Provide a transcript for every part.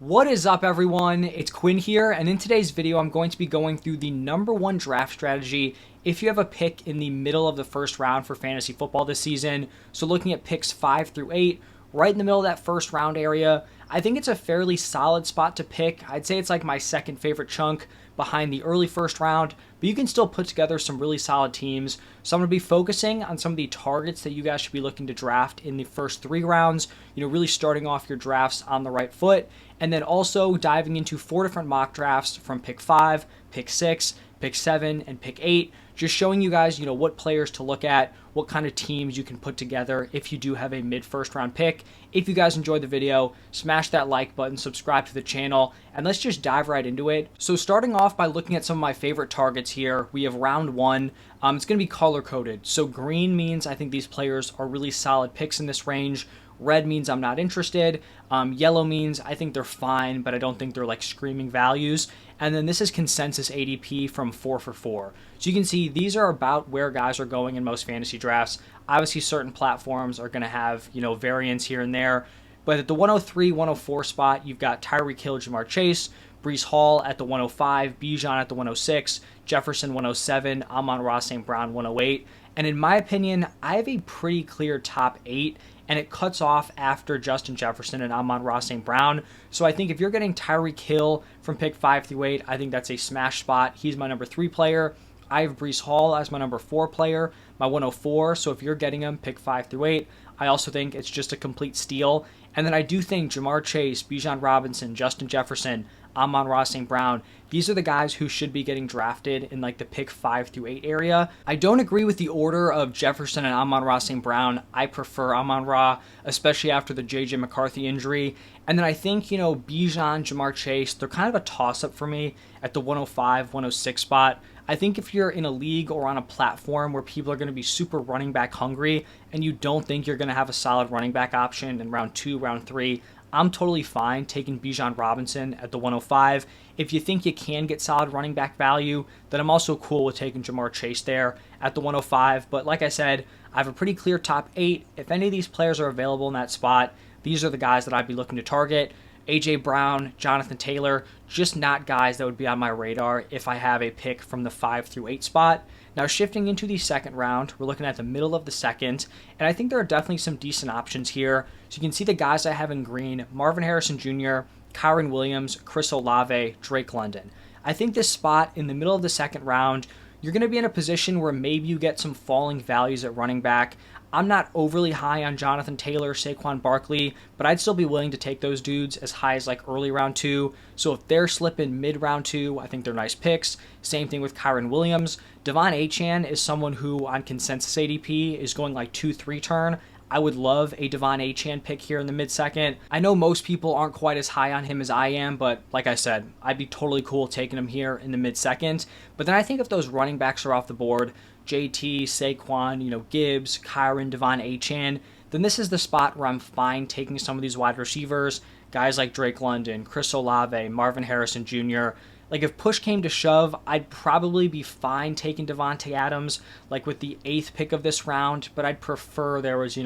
What is up, everyone? It's Quinn here, and in today's video I'm going to be going through the #1 draft strategy if you have a pick in the middle of the first round for fantasy football this season. So looking at picks 5 through 8, right in the middle of that first round area, I think it's a fairly solid spot to pick. I'd say it's like my second favorite chunk behind the early first round, but you can still put together some really solid teams. So I'm going to be focusing on some of the targets that you guys should be looking to draft in the first 3 rounds, really starting off your drafts on the right foot, and then also diving into 4 different mock drafts from pick 5, pick 6, pick 7, and pick 8, just showing you guys, what players to look at, what kind of teams you can put together if you do have a mid-first round pick. If you guys enjoyed the video, smash that like button, subscribe to the channel, and let's just dive right into it. So starting off by looking at some of my favorite targets here, we have round 1. It's going to be color-coded. So green means I think these players are really solid picks in this range. Red means I'm not interested. Yellow means I think they're fine, but I don't think they're like screaming values. And then this is consensus ADP from 4 for 4. So you can see these are about where guys are going in most fantasy drafts. Obviously, certain platforms are going to have, variance here and there. But at the 103, 104 spot, you've got Tyreek Hill, Jamar Chase, Breece Hall at the 105, Bijan at the 106, Jefferson 107, Amon-Ra St. Brown 108. And in my opinion, I have a pretty clear top 8, and it cuts off after Justin Jefferson and Amon-Ra St. Brown. So I think if you're getting Tyreek Hill from pick 5 through 8, I think that's a smash spot. He's my number 3 player. I have Breece Hall as my number 4 player, my 104. So if you're getting him pick 5 through 8, I also think it's just a complete steal. And then I do think Jamar Chase, Bijan Robinson, Justin Jefferson, Amon-Ra St. Brown, these are the guys who should be getting drafted in like the pick 5 through 8 area. I don't agree with the order of Jefferson and Amon-Ra St. Brown. I prefer Amon-Ra, especially after the J.J. McCarthy injury. And then I think, Bijan, Jamar Chase, they're kind of a toss-up for me at the 105, 106 spot. I think if you're in a league or on a platform where people are going to be super running back hungry and you don't think you're going to have a solid running back option in round 2, round 3, I'm totally fine taking Bijan Robinson at the 105. If you think you can get solid running back value, then I'm also cool with taking Jamar Chase there at the 105. But like I said, I have a pretty clear top 8. If any of these players are available in that spot, these are the guys that I'd be looking to target. A.J. Brown, Jonathan Taylor, just not guys that would be on my radar if I have a pick from the 5 through 8 spot. Now shifting into the second round, we're looking at the middle of the second, and I think there are definitely some decent options here. So you can see the guys I have in green: Marvin Harrison Jr., Kyren Williams, Chris Olave, Drake London. I think this spot in the middle of the second round, you're going to be in a position where maybe you get some falling values at running back. I'm not overly high on Jonathan Taylor, Saquon Barkley, but I'd still be willing to take those dudes as high as like early round 2. So if they're slipping mid round 2, I think they're nice picks. Same thing with Kyren Williams. Devon Achane is someone who on consensus ADP is going like 2-3 turn. I would love a Devon Achane pick here in the mid-second. I know most people aren't quite as high on him as I am, but like I said, I'd be totally cool taking him here in the mid-second. But then I think if those running backs are off the board, JT, Saquon, Gibbs, Kyren, Devon Achane, then this is the spot where I'm fine taking some of these wide receivers, guys like Drake London, Chris Olave, Marvin Harrison Jr. Like if push came to shove, I'd probably be fine taking Devontae Adams like with the 8th pick of this round, but I'd prefer there was,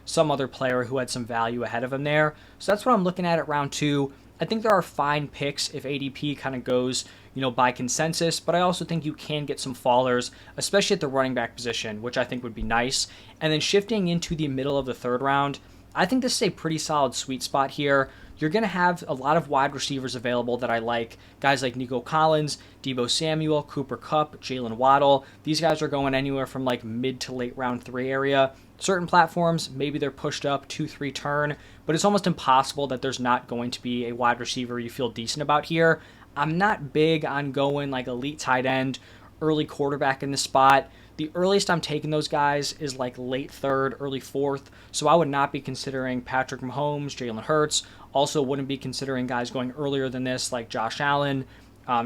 some other player who had some value ahead of him there. So that's what I'm looking at round 2. I think there are fine picks if ADP kind of goes, by consensus, but I also think you can get some fallers, especially at the running back position, which I think would be nice. And then shifting into the middle of the third round, I think this is a pretty solid sweet spot here. You're going to have a lot of wide receivers available that I like. Guys like Nico Collins, Deebo Samuel, Cooper Kupp, Jalen Waddle. These guys are going anywhere from like mid to late round 3 area. Certain platforms, maybe they're pushed up 2-3 turn, but it's almost impossible that there's not going to be a wide receiver you feel decent about here. I'm not big on going like elite tight end, early quarterback in the spot. The earliest I'm taking those guys is like late 3rd, early 4th, so I would not be considering Patrick Mahomes, Jalen Hurts. Also wouldn't be considering guys going earlier than this like Josh Allen,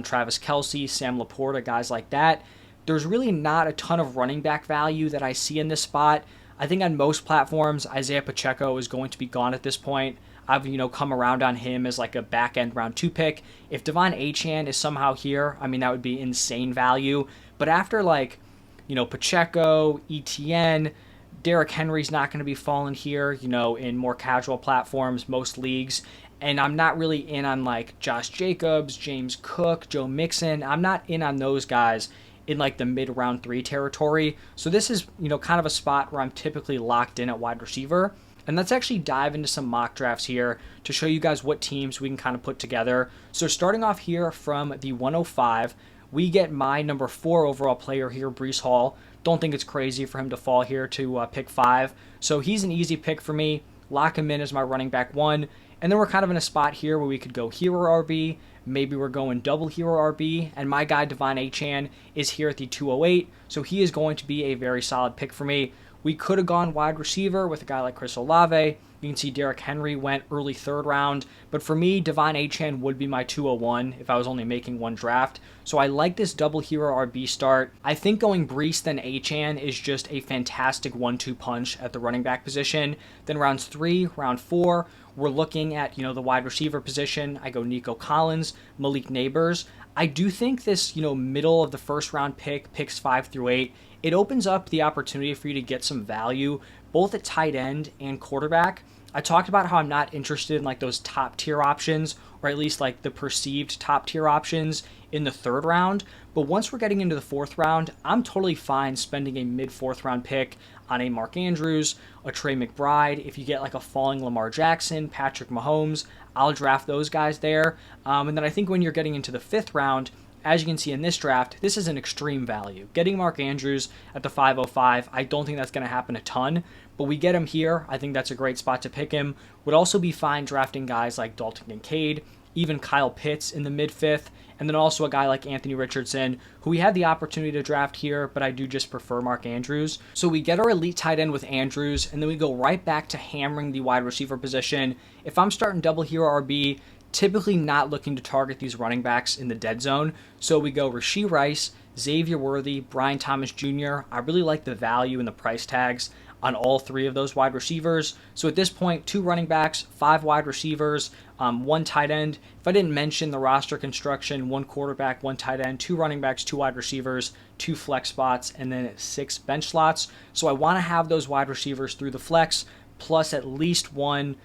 Travis Kelce, Sam Laporta, guys like that. There's really not a ton of running back value that I see in this spot. I think on most platforms, Isaiah Pacheco is going to be gone at this point. I've, come around on him as like a back-end round 2 pick. If Devon Achane is somehow here, that would be insane value. But after like, Pacheco, ETN, Derrick Henry's not going to be falling here, in more casual platforms, most leagues. And I'm not really in on like Josh Jacobs, James Cook, Joe Mixon. I'm not in on those guys in like the mid round 3 territory. So this is, kind of a spot where I'm typically locked in at wide receiver. And let's actually dive into some mock drafts here to show you guys what teams we can kind of put together. So starting off here from the 105, we get my number 4 overall player here, Breece Hall. Don't think it's crazy for him to fall here to pick 5. So he's an easy pick for me. Lock him in as my running back 1. And then we're kind of in a spot here where we could go hero RB. Maybe we're going double hero RB. And my guy, Devon Achane, is here at the 208. So he is going to be a very solid pick for me. We could have gone wide receiver with a guy like Chris Olave. You can see Derrick Henry went early 3rd round. But for me, Devon Achane would be my 201 if I was only making one draft. So I like this double hero RB start. I think going Breece then Achane is just a fantastic 1-2 punch at the running back position. Then rounds 3, round 4, we're looking at, the wide receiver position. I go Nico Collins, Malik Neighbors. I do think this, middle of the first round pick, picks 5 through 8, it opens up the opportunity for you to get some value both at tight end and quarterback. I talked about how I'm not interested in like those top tier options, or at least like the perceived top tier options in the 3rd round. But once we're getting into the 4th round, I'm totally fine spending a mid 4th round pick on a Mark Andrews, a Trey McBride. If you get like a falling Lamar Jackson, Patrick Mahomes, I'll draft those guys there. And then I think when you're getting into the 5th round, as you can see in this draft, this is an extreme value. Getting Mark Andrews at the 505, I don't think that's going to happen a ton, but we get him here. I think that's a great spot to pick him. Would also be fine drafting guys like Dalton Kincaid, even Kyle Pitts in the mid-5th, and then also a guy like Anthony Richardson, who we had the opportunity to draft here, but I do just prefer Mark Andrews. So we get our elite tight end with Andrews, and then we go right back to hammering the wide receiver position. If I'm starting double hero RB, typically not looking to target these running backs in the dead zone. So we go Rashee Rice, Xavier Worthy, Brian Thomas Jr. I really like the value and the price tags on all 3 of those wide receivers. So at this point, 2 running backs, 5 wide receivers, 1 tight end. If I didn't mention the roster construction, 1 quarterback, 1 tight end, 2 running backs, 2 wide receivers, 2 flex spots, and then 6 bench slots. So I want to have those wide receivers through the flex, plus at least 1,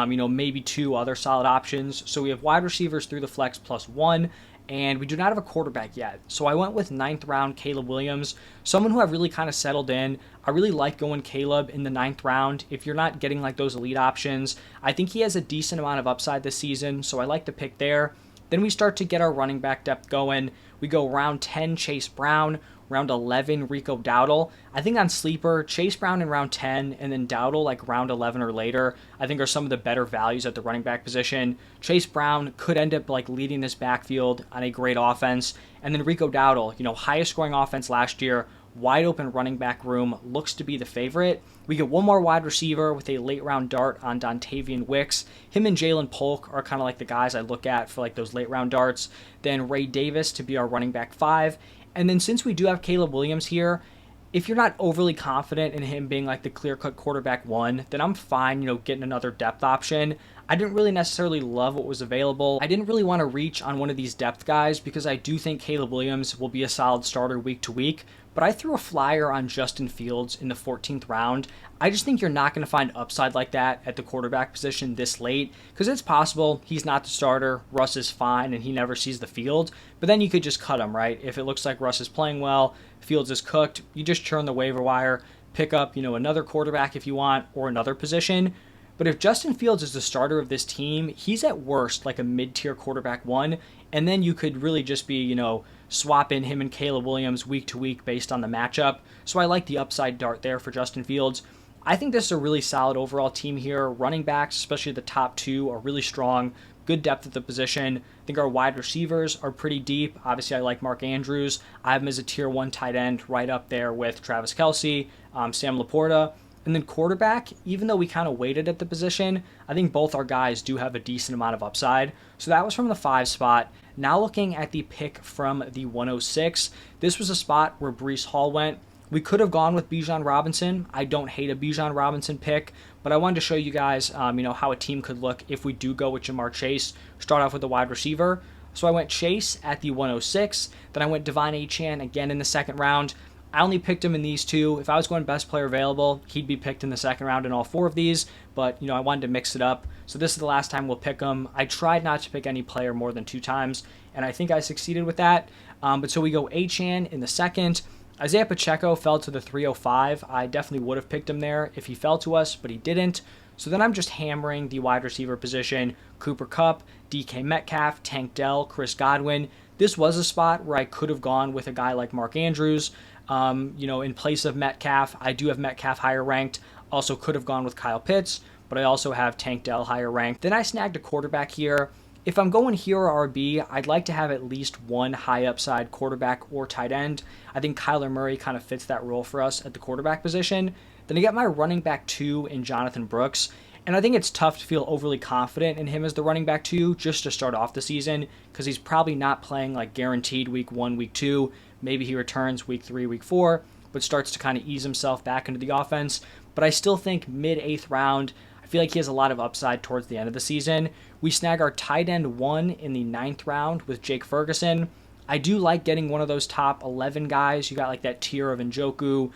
maybe 2 other solid options. So we have wide receivers through the flex plus 1, and we do not have a quarterback yet. So I went with 9th round Caleb Williams, someone who I've really kind of settled in. I really like going Caleb in the 9th round. If you're not getting like those elite options, I think he has a decent amount of upside this season, so I like the pick there. Then we start to get our running back depth going. We go round 10, Chase Brown. Round 11, Rico Dowdle. I think on Sleeper, Chase Brown in round 10 and then Dowdle like round 11 or later, I think are some of the better values at the running back position. Chase Brown could end up like leading this backfield on a great offense. And then Rico Dowdle, highest scoring offense last year, wide open running back room, looks to be the favorite. We get 1 more wide receiver with a late round dart on Dontavian Wicks. Him and Jalen Polk are kind of like the guys I look at for like those late round darts. Then Ray Davis to be our running back 5. And then since we do have Caleb Williams here, if you're not overly confident in him being like the clear-cut quarterback 1, then I'm fine, getting another depth option. I didn't really necessarily love what was available. I didn't really want to reach on one of these depth guys because I do think Caleb Williams will be a solid starter week to week, but I threw a flyer on Justin Fields in the 14th round. I just think you're not going to find upside like that at the quarterback position this late, because it's possible he's not the starter, Russ is fine, and he never sees the field, but then you could just cut him, right? If it looks like Russ is playing well, Fields is cooked, you just churn the waiver wire, pick up, another quarterback if you want, or another position. But if Justin Fields is the starter of this team, he's at worst like a mid-tier quarterback 1, and then you could really just be, swap in him and Caleb Williams week to week based on the matchup. So I like the upside dart there for Justin Fields. I think this is a really solid overall team here. Running backs, especially the top 2, are really strong. Good depth at the position. I think our wide receivers are pretty deep. Obviously, I like Mark Andrews. I have him as a tier 1 tight end right up there with Travis Kelce, Sam Laporta. And then quarterback, even though we kind of waited at the position, I think both our guys do have a decent amount of upside. So that was from the 5 spot. Now looking at the pick from the 106, this was a spot where Breece Hall went. We could have gone with Bijan Robinson. I don't hate a Bijan Robinson pick, but I wanted to show you guys, how a team could look if we do go with Jamar Chase. Start off with a wide receiver. So I went Chase at the 106. Then I went Devon Achane again in the 2nd round. I only picked him in these 2. If I was going best player available, he'd be picked in the 2nd round in all 4 of these, but I wanted to mix it up. So this is the last time we'll pick him. I tried not to pick any player more than 2 times, and I think I succeeded with that. But so we go Achane in the second. Isaiah Pacheco fell to the 305. I definitely would have picked him there if he fell to us, but he didn't. So then I'm just hammering the wide receiver position. Cooper Kupp, DK Metcalf, Tank Dell, Chris Godwin. This was a spot where I could have gone with a guy like Mark Andrews. In place of Metcalf, I do have Metcalf higher ranked. Also could have gone with Kyle Pitts, but I also have Tank Dell higher ranked. Then I snagged a quarterback here. If I'm going hero RB, I'd like to have at least one high upside quarterback or tight end. I think Kyler Murray kind of fits that role for us at the quarterback position. Then I get my running back 2 in Jonathan Brooks. And I think it's tough to feel overly confident in him as the running back 2 just to start off the season because he's probably not playing like guaranteed week 1, week 2. Maybe he returns week 3, week 4, but starts to kind of ease himself back into the offense. But I still think mid-8th round, I feel like he has a lot of upside towards the end of the season. We snag our tight end 1 in the 9th round with Jake Ferguson. I do like getting one of those top 11 guys. You got like that tier of Njoku,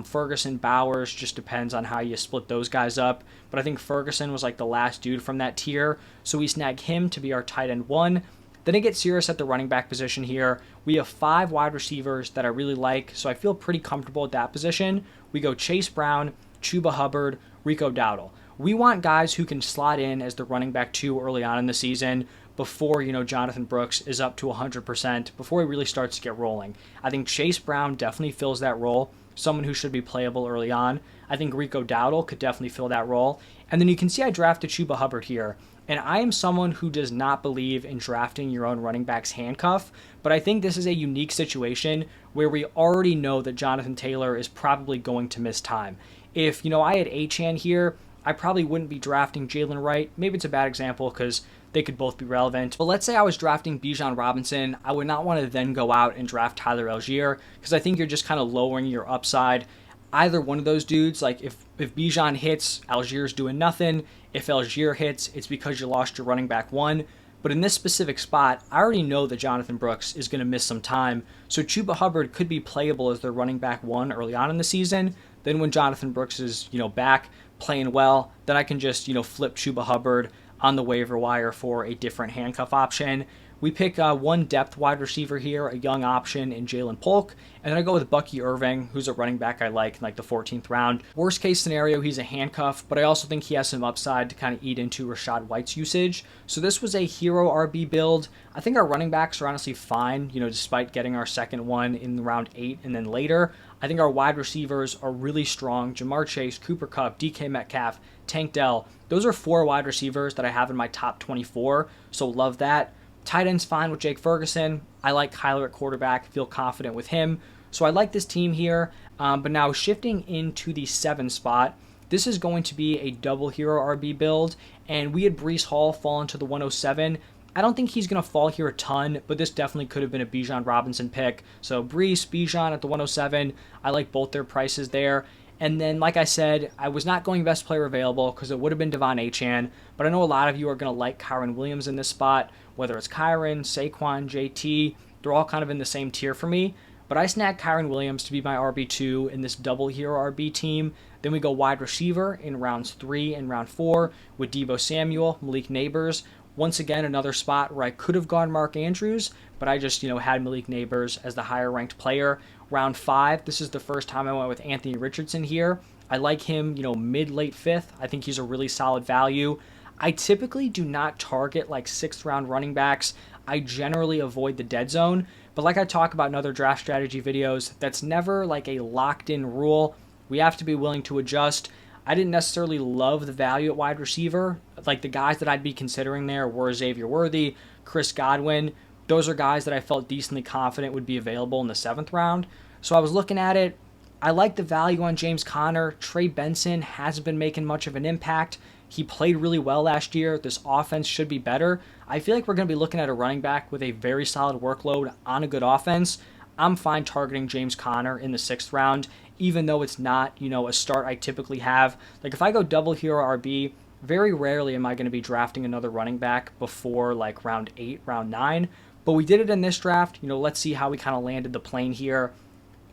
Ferguson, Bowers, just depends on how you split those guys up. But I think Ferguson was like the last dude from that tier. So we snag him to be our tight end 1. Then it gets serious at the running back position here. We have 5 wide receivers that I really like, so I feel pretty comfortable at that position. We go Chase Brown, Chuba Hubbard, Rico Dowdle. We want guys who can slot in as the running back 2 early on in the season before, Jonathan Brooks is up to 100%, before he really starts to get rolling. I think Chase Brown definitely fills that role, someone who should be playable early on. I think Rico Dowdle could definitely fill that role. And then you can see I drafted Chuba Hubbard here. And I am someone who does not believe in drafting your own running back's handcuff, but I think this is a unique situation where we already know that Jonathan Taylor is probably going to miss time. If, I had Achane here, I probably wouldn't be drafting Jalen Wright. Maybe it's a bad example because they could both be relevant. But let's say I was drafting Bijan Robinson. I would not want to then go out and draft Tyler Algier because I think you're just kind of lowering your upside. Either one of those dudes, like if Bijan hits, Algier's doing nothing. If Algier hits, it's because you lost your running back 1. But in this specific spot, I already know that Jonathan Brooks is going to miss some time. So Chuba Hubbard could be playable as their running back 1 early on in the season. Then when Jonathan Brooks is, back playing well, then I can just, flip Chuba Hubbard on the waiver wire for a different handcuff option. We pick one depth wide receiver here, a young option in Jalen Polk, and then I go with Bucky Irving, who's a running back I like in like the 14th round. Worst case scenario, he's a handcuff, but I also think he has some upside to kind of eat into Rachaad White's usage. So this was a hero RB build. I think our running backs are honestly fine, despite getting our second one in round 8 and then later. I think our wide receivers are really strong. Jamar Chase, Cooper Kupp, DK Metcalf, Tank Dell. Those are 4 wide receivers that I have in my top 24, so love that. Tight end's fine with Jake Ferguson. I like Kyler at quarterback, feel confident with him. So I like this team here. But now shifting into the 7 spot, this is going to be a double hero RB build. And we had Breece Hall fall into the 107. I don't think he's going to fall here a ton, but this definitely could have been a Bijan Robinson pick. So Breece, Bijan at the 107. I like both their prices there. And then, like I said, I was not going best player available because it would have been Devon Achane, but I know a lot of you are going to like Kyren Williams in this spot, whether it's Kyren, Saquon, JT, they're all kind of in the same tier for me. But I snagged Kyren Williams to be my RB2 in this double hero RB team. Then we go wide receiver in rounds 3 and round 4 with Deebo Samuel, Malik Neighbors. Once again, another spot where I could have gone Mark Andrews, but I just, had Malik Neighbors as the higher ranked player. Round 5, this is the first time I went with Anthony Richardson here. I like him, mid-late 5th. I think he's a really solid value. I typically do not target like 6th round running backs. I generally avoid the dead zone, but like I talk about in other draft strategy videos, that's never like a locked in rule. We have to be willing to adjust. I didn't necessarily love the value at wide receiver. Like the guys that I'd be considering there were Xavier Worthy, Chris Godwin. Those are guys that I felt decently confident would be available in the 7th round. So I was looking at it. I like the value on James Conner. Trey Benson hasn't been making much of an impact. He played really well last year. This offense should be better. I feel like we're going to be looking at a running back with a very solid workload on a good offense. I'm fine targeting James Conner in the 6th round, even though it's not, a start I typically have. Like if I go double hero RB, very rarely am I going to be drafting another running back before like round 8, round 9. But we did it in this draft. Let's see how we kind of landed the plane here.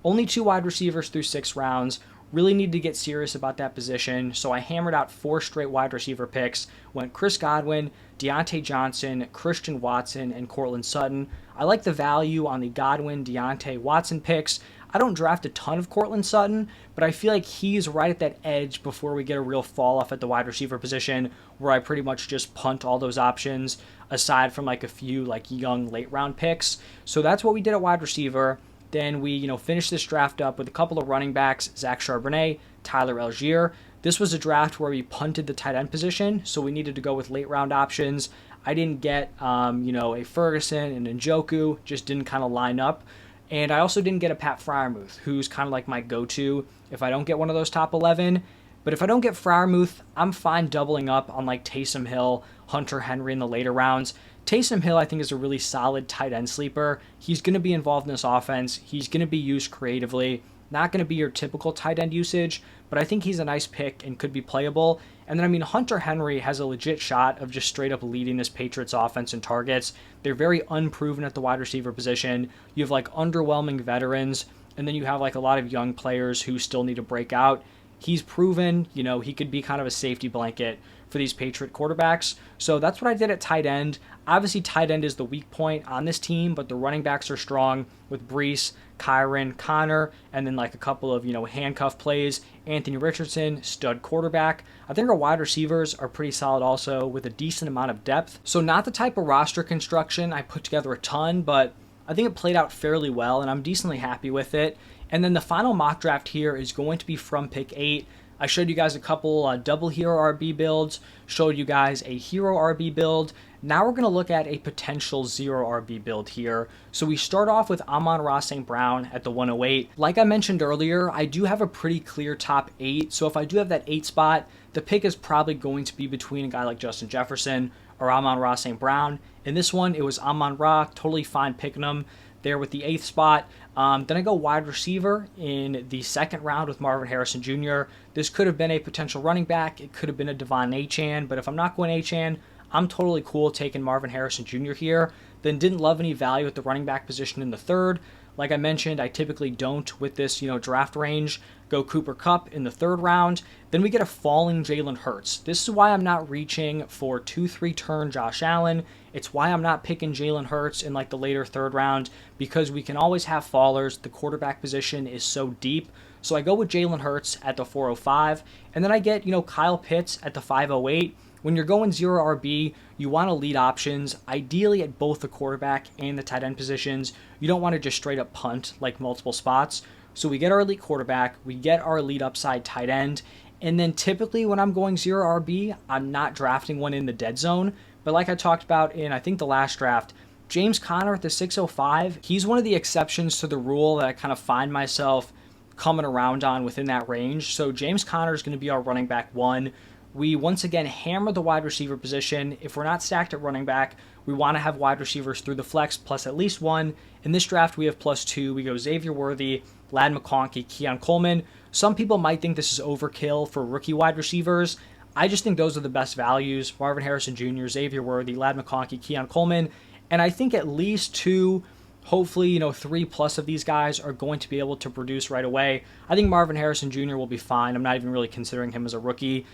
Only 2 wide receivers through 6 rounds. Really needed to get serious about that position, so I hammered out 4 straight wide receiver picks, went Chris Godwin, Deontay Johnson, Christian Watson, and Courtland Sutton. I like the value on the Godwin, Deontay, Watson picks. I don't draft a ton of Courtland Sutton, but I feel like he's right at that edge before we get a real fall off at the wide receiver position where I pretty much just punt all those options aside from like a few like young late round picks. So that's what we did at wide receiver. Then we, finished this draft up with a couple of running backs, Zach Charbonnet, Tyler Algier. This was a draft where we punted the tight end position, so we needed to go with late round options. I didn't get, a Ferguson and Njoku, just didn't kind of line up. And I also didn't get a Pat Freiermuth, who's kind of like my go-to if I don't get one of those top 11. But if I don't get Freiermuth, I'm fine doubling up on like Taysom Hill, Hunter Henry in the later rounds. Taysom Hill, I think, is a really solid tight end sleeper. He's going to be involved in this offense. He's going to be used creatively. Not going to be your typical tight end usage, but I think he's a nice pick and could be playable. And then, Hunter Henry has a legit shot of just straight up leading this Patriots offense in targets. They're very unproven at the wide receiver position. You have like underwhelming veterans, and then you have like a lot of young players who still need to break out. He's proven, he could be kind of a safety blanket for these Patriot quarterbacks. So that's what I did at tight end. Obviously, tight end is the weak point on this team, but the running backs are strong with Brees, Kyron, Connor, and then like a couple of, handcuff plays. Anthony Richardson, stud quarterback. I think our wide receivers are pretty solid also with a decent amount of depth. So not the type of roster construction I put together a ton, but I think it played out fairly well, and I'm decently happy with it. And then the final mock draft here is going to be from pick 8. I showed you guys a couple double hero RB builds, showed you guys a hero RB build. Now we're going to look at a potential 0 RB build here. So we start off with Amon-Ra St. Brown at the 108. Like I mentioned earlier, I do have a pretty clear top 8. So if I do have that 8 spot, the pick is probably going to be between a guy like Justin Jefferson or Amon-Ra St. Brown. In this one, it was Amon-Ra, totally fine picking him there with the 8th spot. Then I go wide receiver in the 2nd round with Marvin Harrison Jr. This could have been a potential running back. It could have been a Devon Achane, but if I'm not going Achane, I'm totally cool taking Marvin Harrison Jr. here. Then didn't love any value at the running back position in the 3rd. Like I mentioned, I typically don't with this, draft range. Go Cooper Kupp in the 3rd round. Then we get a falling Jalen Hurts. This is why I'm not reaching for 2-3 turn Josh Allen. It's why I'm not picking Jalen Hurts in like the later 3rd round, because we can always have fallers. The quarterback position is so deep. So I go with Jalen Hurts at the 405, and then I get, Kyle Pitts at the 508. When you're going 0 RB, you want to lead options, ideally at both the quarterback and the tight end positions. You don't want to just straight up punt like multiple spots. So we get our elite quarterback, we get our elite upside tight end, and then typically when I'm going 0 RB, I'm not drafting one in the dead zone. But like I talked about in, I think, the last draft, James Conner at the 605, he's one of the exceptions to the rule that I kind of find myself coming around on within that range. So James Conner is going to be our running back 1. We once again hammer the wide receiver position. If we're not stacked at running back, we want to have wide receivers through the flex plus at least 1. In this draft, we have plus 2. We go Xavier Worthy, Ladd McConkey, Keon Coleman. Some people might think this is overkill for rookie wide receivers. I just think those are the best values. Marvin Harrison Jr., Xavier Worthy, Ladd McConkey, Keon Coleman. And I think at least 2, hopefully, 3 plus of these guys are going to be able to produce right away. I think Marvin Harrison Jr. will be fine. I'm not even really considering him as a rookie.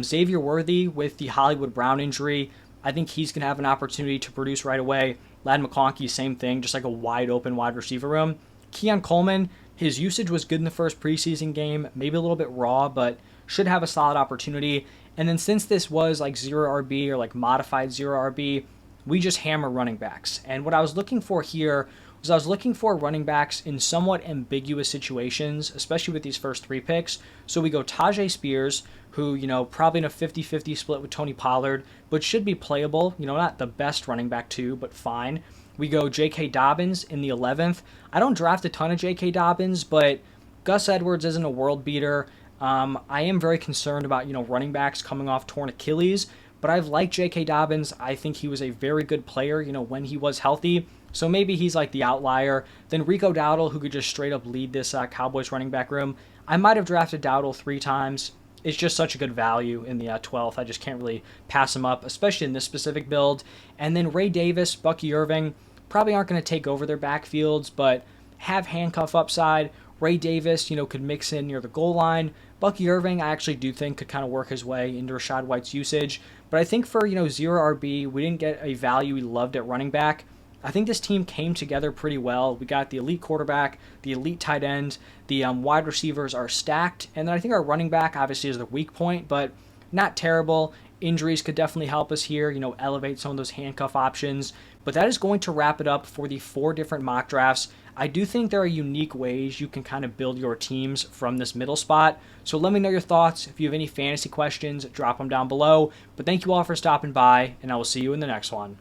Xavier Worthy with the Hollywood Brown injury, I think he's going to have an opportunity to produce right away. Ladd McConkey, same thing, just like a wide open wide receiver room. Keon Coleman, his usage was good in the first preseason game, maybe a little bit raw, but should have a solid opportunity. And then since this was like 0 RB or like modified 0 RB, we just hammer running backs. And what I was looking for here was I was looking for running backs in somewhat ambiguous situations, especially with these first 3 picks. So we go Tajay Spears, who, probably in a 50-50 split with Tony Pollard, but should be playable. Not the best running back 2, but fine. We go J.K. Dobbins in the 11th. I don't draft a ton of J.K. Dobbins, but Gus Edwards isn't a world beater. I am very concerned about, running backs coming off torn Achilles, but I've liked J.K. Dobbins. I think he was a very good player, when he was healthy. So maybe he's like the outlier. Then Rico Dowdle, who could just straight up lead this Cowboys running back room. I might have drafted Dowdle 3 times. It's just such a good value in the 12th. I just can't really pass him up, especially in this specific build. And then Ray Davis, Bucky Irving, probably aren't going to take over their backfields, but have handcuff upside. Ray Davis, could mix in near the goal line. Bucky Irving, I actually do think could kind of work his way into Rachaad White's usage. But I think for, zero RB, we didn't get a value we loved at running back. I think this team came together pretty well. We got the elite quarterback, the elite tight end, the wide receivers are stacked, and then I think our running back obviously is the weak point, but not terrible. Injuries could definitely help us here, elevate some of those handcuff options. But that is going to wrap it up for the 4 different mock drafts. I do think there are unique ways you can kind of build your teams from this middle spot. So let me know your thoughts. If you have any fantasy questions, drop them down below. But thank you all for stopping by, and I will see you in the next one.